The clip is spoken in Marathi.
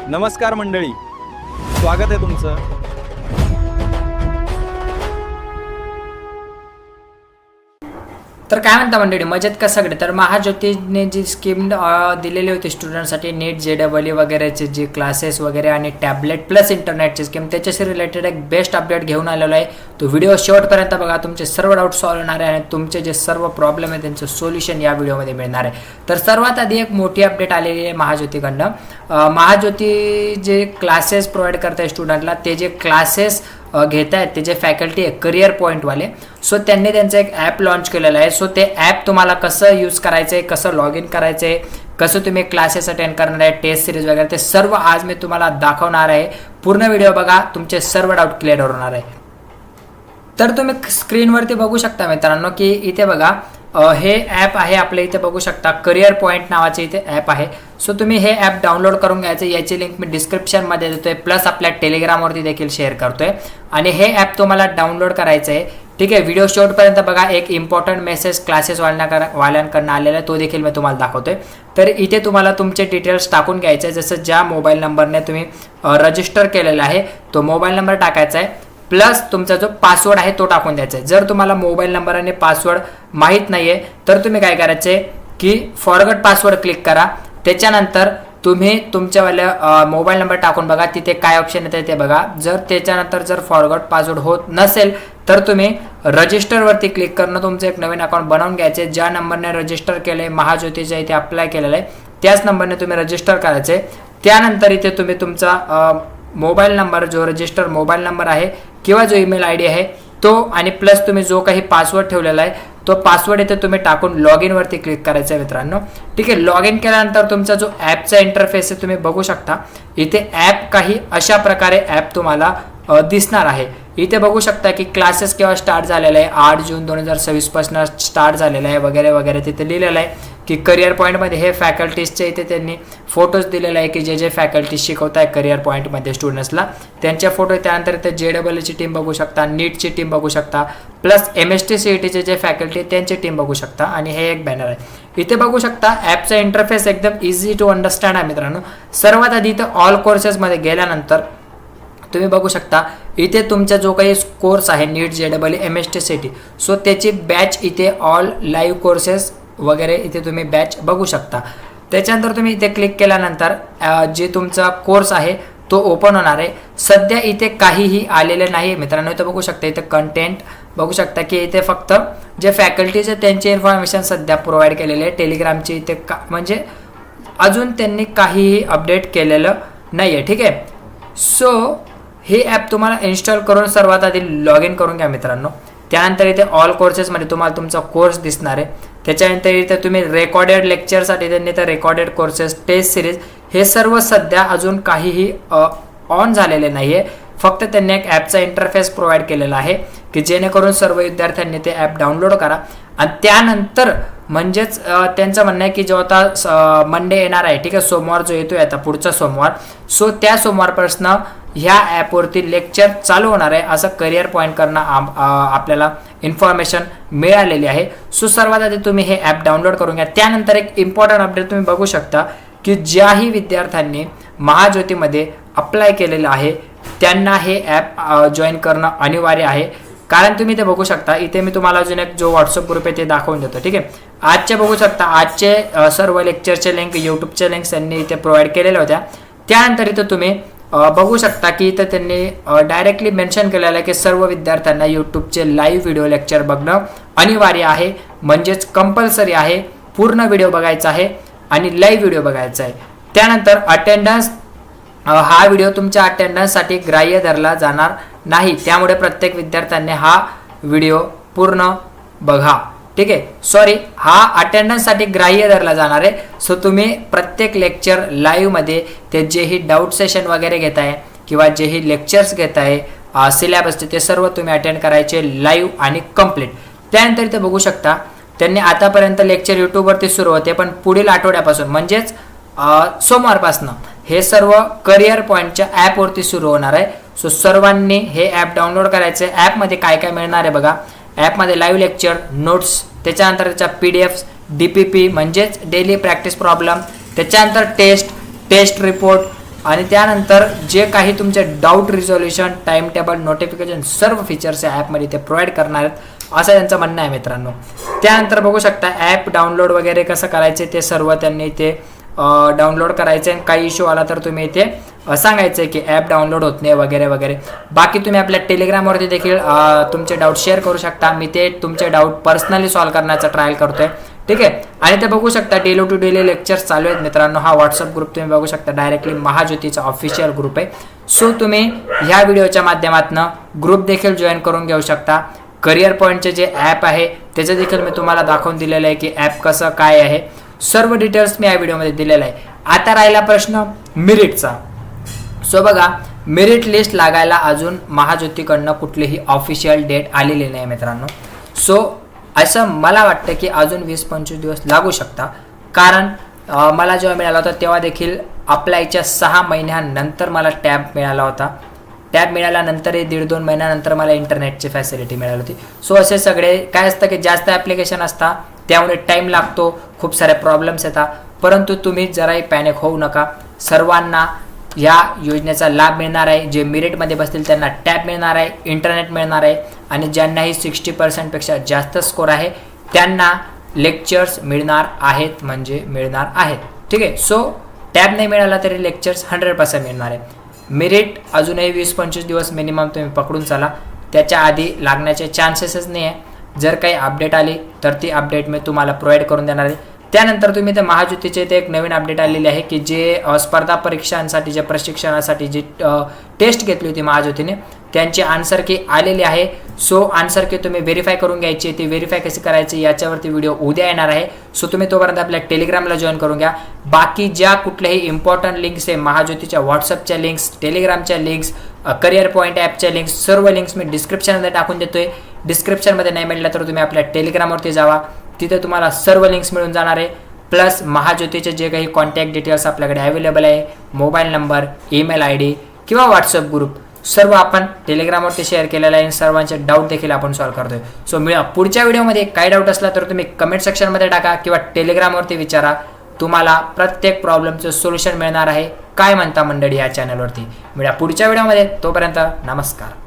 नमस्कार मंडळी, स्वागत आहे तुमचं. तर काय म्हणता मंडळी, मजेत का सगळे? तर महाज्योतीने जी स्कीम दिलेली होती स्टुडंटसाठी, नीट JEE वगैरेचे जे क्लासेस वगैरे आणि टॅबलेट प्लस इंटरनेटची स्कीम, त्याच्याशी रिलेटेड एक बेस्ट अपडेट घेऊन आलेलो आहे. तो व्हिडिओ शेवटपर्यंत बघा, तुमचे सर्व डाऊट सॉल्व्ह होणार आहे आणि तुमचे जे सर्व प्रॉब्लेम आहे त्यांचं सोल्युशन या व्हिडिओमध्ये मिळणार आहे. तर सर्वात आधी एक मोठी अपडेट आलेली आहे महाज्योतीकडनं. महाज्योती जे क्लासेस प्रोव्हाइड करत आहे स्टुडंटला, ते जे क्लासेस घेत आहेत ते जे फॅकल्टी आहे करिअर पॉईंटवाले, सो त्यांनी त्यांचं एक ॲप लॉन्च केलेलं आहे. सो ते ॲप तुम्हाला कसं यूज करायचं आहे, कसं लॉग इन करायचं आहे, कसं तुम्ही क्लासेस अटेंड करणार आहे, टेस्ट सिरीज वगैरे, ते सर्व आज मी तुम्हाला दाखवणार आहे. पूर्ण व्हिडिओ बघा, तुमचे सर्व डाऊट क्लिअर होणार आहे. तर तुम्ही स्क्रीनवरती बघू शकता मित्रांनो की इथे बघा हे ॲप आहे आपल्या इथे बघू शकता, करिअर पॉईंट नावाचे इथे ॲप आहे. सो तुम्ही हे ॲप डाउनलोड करून घ्यायचं. याची लिंक मी डिस्क्रिप्शनमध्ये देतोय, प्लस आपल्या टेलिग्रामवरती देखील शेअर करतोय. आणि हे ॲप तुम्हाला डाउनलोड करायचं आहे. ठीक आहे, व्हिडिओ शेवटपर्यंत बघा. एक इम्पॉर्टंट मेसेज क्लासेस वाल्यांकडनं आलेला आहे, तो देखील मी तुम्हाला दाखवतोय. तर इथे तुम्हाला तुमचे डिटेल्स टाकून घ्यायचे आहे. जसं ज्या मोबाईल नंबरने तुम्ही रजिस्टर केलेला आहे तो मोबाईल नंबर टाकायचा आहे, प्लस तुमचा जो पासवर्ड आहे तो टाकून द्यायचा आहे. जर तुम्हाला मोबाईल नंबर आणि पासवर्ड माहीत नाही आहे तर तुम्ही काय करायचं आहे की फॉरगॉट पासवर्ड क्लिक करा. त्याच्यानंतर तुम्ही तुमच्यावाल्या मोबाईल नंबर टाकून बघा, तिथे काय ऑप्शन येते ते बघा. जर त्याच्यानंतर जर फॉरगॉट पासवर्ड होत नसेल तर तुम्ही रजिस्टरवरती क्लिक करणं, तुमचं एक नवीन अकाउंट बनवून घ्यायचे. ज्या नंबरने रजिस्टर केलं आहे, महाज्योतीच्या इथे अप्लाय केलेलं आहे, त्याच नंबरने तुम्ही रजिस्टर करायचे. त्यानंतर इथे तुम्ही तुमचा मोबाईल नंबर, जो रजिस्टर मोबाईल नंबर आहे किंवा जो ईमेल ID आहे तो, आणि प्लस तुम्ही जो काही पासवर्ड ठेवलेला आहे तो पासवर्ड इथे तुम्ही टाकून लॉग इनवरती क्लिक करायचं आहे मित्रांनो. ठीक आहे, लॉग इन केल्यानंतर तुमचा जो ॲपचा इंटरफेस आहे तुम्ही बघू शकता. इथे ॲप काही अशा प्रकारे ॲप तुम्हाला दिसणार आहे. इथे बघू शकता की क्लासेस केव्हा स्टार्ट झालेला आहे, 8 जून 2026 पासून स्टार्ट झालेला आहे वगैरे वगैरे. तिथे लिहिलेलं आहे की करिअर पॉईंटमध्ये हे फॅकल्टीजचे इथे त्यांनी फोटोज दिलेले आहे की जे जे फॅकल्टी शिकवत आहे करिअर पॉईंटमध्ये स्टुडंट्सला, त्यांचे फोटो. त्यानंतर इथे JEE टीम बघू शकता, नीटची टीम बघू शकता, प्लस MST CETचे जे फॅकल्टी त्यांची टीम बघू शकता. आणि हे एक बॅनर आहे. इथे बघू शकता ॲपचा इंटरफेस एकदम इझी टू अंडरस्टँड आहे मित्रांनो. सर्वात आधी इथं ऑल कोर्सेसमध्ये गेल्यानंतर तुम्ही बघू शकता इथे तुमचा जो काही कोर्स आहे नीट JEE MST CET, सो त्याची बॅच इथे ऑल लाईव्ह कोर्सेस वगैरे इथे तुम्ही बॅच बघू शकता. त्याच्यानंतर तुम्ही इथे क्लिक केल्यानंतर जे तुमचा कोर्स आहे तो ओपन होणार आहे. सध्या इथे काहीही आलेले नाही मित्रांनो. इथे बघू शकता, इथे कंटेंट बघू शकता की इथे फक्त जे फॅकल्टीज आहेत त्यांची इन्फॉर्मेशन सध्या प्रोव्हाइड केलेली आहे. टेलिग्रामची इथे म्हणजे अजून त्यांनी काहीही अपडेट केलेलं नाही आहे. ठीक आहे, सो हे ॲप तुम्हाला इन्स्टॉल करून सर्वात आधी लॉग इन करून घ्या मित्रांनो. त्यानंतर इथे ऑल कोर्सेसमध्ये तुम्हाला तुमचा कोर्स दिसणार आहे. त्याच्यानंतर इथे तुम्ही रेकॉर्डेड लेक्चरसाठी त्यांनी तर रेकॉर्डेड कोर्सेस, टेस्ट सिरीज, हे सर्व सध्या अजून काहीही ऑन झालेले नाही आहे. फक्त त्यांनी एक ॲपचा इंटरफेस प्रोव्हाइड केलेला आहे की जेणेकरून सर्व विद्यार्थ्यांनी ते ॲप डाउनलोड करा. आणि त्यानंतर म्हणजेच त्यांचं म्हणणं आहे की जो आता मंडे येणार आहे, ठीक आहे, सोमवार जो येतोय आता पुढचा सोमवार, सो त्या सोमवारपासून ह्या ॲपवरती लेक्चर चालू होणार आहे असं करिअर पॉईंट करणं आपल्याला इन्फॉर्मेशन मिळालेली आहे. सो सर्वात आधी तुम्ही हे ॲप डाउनलोड करून घ्या. त्यानंतर एक इम्पॉर्टंट अपडेट तुम्ही बघू शकता की ज्याही विद्यार्थ्यांनी महाज्योतीमध्ये अप्लाय केलेलं आहे त्यांना हे ॲप जॉईन करणं अनिवार्य आहे. कारण तुम्ही ते बघू शकता, इथे मी तुम्हाला अजून एक जो व्हॉट्सअप ग्रुप आहे ते दाखवून देतो. ठीक आहे, आजचे बघू शकता, आजचे सर्व लेक्चरचे लिंक, यूट्यूबचे लिंक्स त्यांनी इथे प्रोव्हाइड केलेल्या होत्या. त्यानंतर इथं तुम्ही बघू शकता की इथं त्यांनी डायरेक्टली मेन्शन केलेलं आहे की सर्व विद्यार्थ्यांना यूट्यूबचे लाईव्ह व्हिडिओ लेक्चर बघणं अनिवार्य आहे, म्हणजेच कंपल्सरी आहे. पूर्ण व्हिडिओ बघायचा आहे आणि लाईव्ह व्हिडिओ बघायचा आहे. त्यानंतर अटेंडन्स, हा व्हिडिओ तुमच्या अटेंडन्ससाठी ग्राह्य धरला जाणार नाही, त्यामुळे प्रत्येक विद्यार्थ्यांनी हा व्हिडिओ पूर्ण बघा. ठीक आहे, सॉरी, हा अटेंडन्ससाठी ग्राह्य धरला जाणार आहे. सो तुम्ही प्रत्येक लेक्चर लाईव्हमध्ये ते जेही डाऊट सेशन वगैरे घेत आहे किंवा जेही लेक्चर्स घेत आहे सिलेबसचे, ते सर्व तुम्ही अटेंड करायचे लाईव्ह आणि कम्प्लीट. त्यानंतर इथे बघू शकता त्यांनी आतापर्यंत लेक्चर यूट्यूबवरती सुरू होते, पण पुढील आठवड्यापासून म्हणजेच सोमवारपासून हे सर्व करिअर पॉईंटच्या ॲपवरती सुरू होणार आहे. सो सर्वांनी हे ॲप डाउनलोड करायचं आहे. ॲपमध्ये काय काय मिळणार आहे बघा. ॲपमध्ये लाईव्ह लेक्चर, नोट्स, त्याच्यानंतर त्याच्या PDFs, DPP म्हणजेच डेली प्रॅक्टिस प्रॉब्लेम, त्याच्यानंतर टेस्ट रिपोर्ट, आणि त्यानंतर जे काही तुमचे doubt resolution, time table, notification सर्व फीचर्स या ॲपमध्ये ते प्रोव्हाइड करणार आहेत असं त्यांचं म्हणणं आहे मित्रांनो. त्यानंतर बघू शकता ॲप डाउनलोड वगैरे कसं करायचे ते सर्व त्यांनी ते डाउनलोड करायचे आणि काही इश्यू आला तर तुम्ही इथे सांगायचं की ॲप डाउनलोड होत नाही वगैरे वगैरे. बाकी तुम्ही आपल्या टेलिग्रामवरती देखील तुमचे डाऊट शेअर करू शकता. मी ते तुमचे डाऊट पर्सनली सॉल्व्ह करण्याचा ट्रायल करतोय. ठीक आहे. आणि ते बघू शकता डेली टू डेली लेक्चर्स चालू आहेत मित्रांनो. हा व्हॉट्सअप ग्रुप तुम्ही बघू शकता डायरेक्टली महाज्योतीचा ऑफिशियल ग्रुप आहे. सो तुम्ही ह्या व्हिडिओच्या माध्यमातून ग्रुप देखील जॉईन करून घेऊ शकता. करिअर पॉईंटचे जे ॲप आहे त्याचं देखील मी तुम्हाला दाखवून दिलेलं आहे की ॲप कसं काय आहे. सर्व डिटेल्स मी या व्हिडिओमध्ये दिलेला आहे. आता राहिला प्रश्न मेरिटचा. सो बघा मेरिट लिस्ट लागायला अजून महाज्योतीकडनं कुठलीही ऑफिशियल डेट आलेली नाही मित्रांनो. सो असं मला वाटतं की अजून 20-25 दिवस लागू शकता. कारण मला जेव्हा मिळाला होता तेव्हा देखील अप्लायच्या 6 महिन्यानंतर मला टॅब मिळाला होता. टॅब मिळाल्यानंतरही 1.5-2 महिन्यानंतर मला इंटरनेटची फॅसिलिटी मिळाली होती. सो असे सगळे काय असतं की जास्त ॲप्लिकेशन असतात त्यामुळे टाईम लागतो, खूप सारे प्रॉब्लेम्स येतात. परंतु तुम्ही जराही पॅनिक होऊ नका. सर्वांना या योजनेचा लाभ मिळणार आहे. जे मेरिटमध्ये बसतील त्यांना टॅब मिळणार आहे, इंटरनेट मिळणार आहे आणि ज्यांनाही 60% जास्त स्कोर आहे त्यांना लेक्चर्स मिळणार आहेत म्हणजे मिळणार आहेत. ठीक आहे. सो टॅब नाही मिळाला तरी लेक्चर्स 100% मिळणार आहे. मेरिट अजूनही 20-25 दिवस मिनिमम तुम्ही पकडून चाला. त्याच्या आधी लागण्याचे चान्सेसच नाही आहे. जर काही अपडेट आली तर ती अपडेट मी तुम्हाला प्रोव्हाइड करून देणार आहे. त्यानंतर तुम्ही ते महाज्योतीचे ते एक नवीन अपडेट आलेली आहे की जे स्पर्धा परीक्षांसाठी जे प्रशिक्षणासाठी जी टेस्ट घेतली होती महाज्योतीने त्यांची आन्सर की आलेली आहे. सो आन्सर की तुम्ही व्हेरीफाय करून घ्यायची. ती व्हेरीफाय कशी करायची याच्यावरती व्हिडिओ उद्या येणार आहे. सो तुम्ही तोपर्यंत आपल्या टेलिग्रामला जॉईन करून घ्या. बाकी ज्या कुठल्याही इम्पॉर्टंट लिंक्स आहे महाज्योतीच्या व्हॉट्सअपच्या लिंक्स, टेलिग्रामच्या लिंक्स, करिअर पॉईंट ॲपच्या लिंक्स सर्व लिंक्स मी डिस्क्रिप्शनमध्ये टाकून देतोय. डिस्क्रिप्शनमध्ये नाही मिळलं तर तुम्ही आपल्या टेलिग्रामवरती जावा. तिथे तुम्हाला सर्व लिंक्स मिळून जाणार आहे. प्लस महाज्योतीचे जे काही कॉन्टॅक्ट डिटेल्स आपल्याकडे अवेलेबल आहे, मोबाईल नंबर, ईमेल ID किंवा व्हॉट्सअप ग्रुप सर्व आपण टेलिग्रामवरती शेअर केलेला आहे. सर्वांचे डाऊट देखील आपण सॉल्व्ह करतोय. सो पुढच्या व्हिडिओमध्ये काय डाऊट असला तर तुम्ही कमेंट सेक्शनमध्ये टाका किंवा टेलिग्रामवरती विचारा. तुम्हाला प्रत्येक प्रॉब्लेमचं सोल्युशन मिळणार आहे. काय म्हणता मंडळी या चॅनलवरती. मिळा पुढच्या व्हिडिओमध्ये. तोपर्यंत नमस्कार.